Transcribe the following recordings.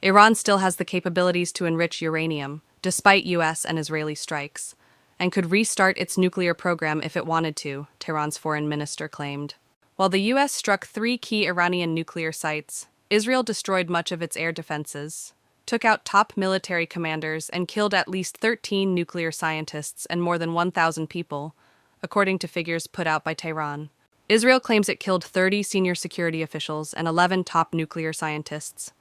Iran still has the capabilities to enrich uranium, despite US and Israeli strikes, and could restart its nuclear program if it wanted to, Tehran's foreign minister claimed. While the US struck 3 key Iranian nuclear sites, Israel destroyed much of its air defenses, took out top military commanders, and killed at least 13 nuclear scientists and more than 1,000 people, according to figures put out by Tehran. Israel claims it killed 30 senior security officials and 11 top nuclear scientists.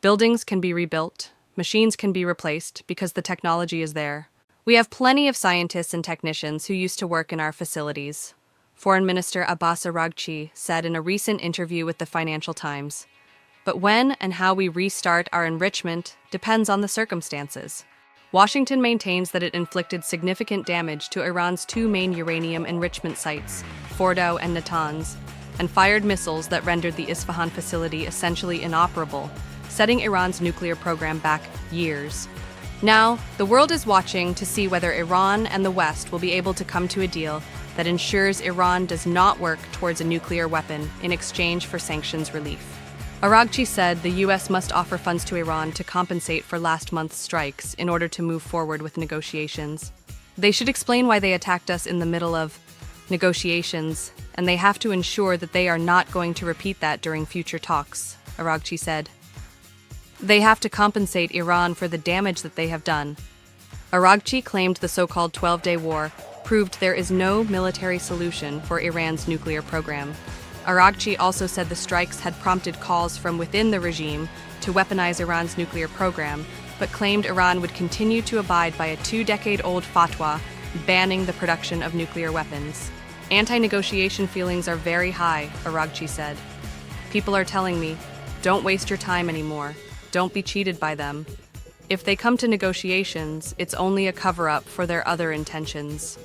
Buildings can be rebuilt, machines can be replaced because the technology is there. We have plenty of scientists and technicians who used to work in our facilities, Foreign Minister Abbas Araghchi said in a recent interview with the Financial Times. But when and how we restart our enrichment depends on the circumstances. Washington maintains that it inflicted significant damage to Iran's 2 main uranium enrichment sites, Fordow and Natanz, and fired missiles that rendered the Isfahan facility essentially inoperable, setting Iran's nuclear program back years. Now, the world is watching to see whether Iran and the West will be able to come to a deal that ensures Iran does not work towards a nuclear weapon in exchange for sanctions relief. Araghchi said the U.S. must offer funds to Iran to compensate for last month's strikes in order to move forward with negotiations. They should explain why they attacked us in the middle of negotiations, and they have to ensure that they are not going to repeat that during future talks, Araghchi said. They have to compensate Iran for the damage that they have done. Araghchi claimed the so-called 12-day war proved there is no military solution for Iran's nuclear program. Araghchi also said the strikes had prompted calls from within the regime to weaponize Iran's nuclear program, but claimed Iran would continue to abide by a 2-decade-old fatwa banning the production of nuclear weapons. Anti-negotiation feelings are very high, Araghchi said. People are telling me, don't waste your time anymore. Don't be cheated by them. If they come to negotiations, it's only a cover-up for their other intentions.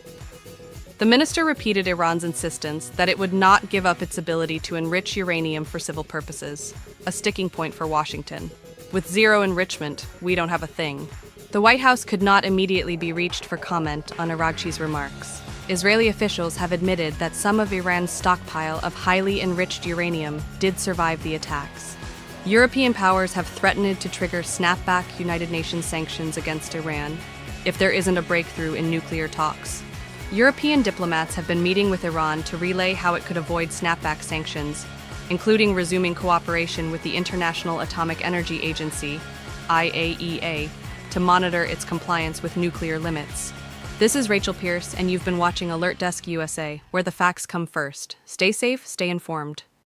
The minister repeated Iran's insistence that it would not give up its ability to enrich uranium for civil purposes, a sticking point for Washington. With zero enrichment, we don't have a thing. The White House could not immediately be reached for comment on Araghchi's remarks. Israeli officials have admitted that some of Iran's stockpile of highly enriched uranium did survive the attacks. European powers have threatened to trigger snapback United Nations sanctions against Iran if there isn't a breakthrough in nuclear talks. European diplomats have been meeting with Iran to relay how it could avoid snapback sanctions, including resuming cooperation with the International Atomic Energy Agency, IAEA, to monitor its compliance with nuclear limits. This is Rachel Pierce, and you've been watching Alert Desk USA, where the facts come first. Stay safe, stay informed.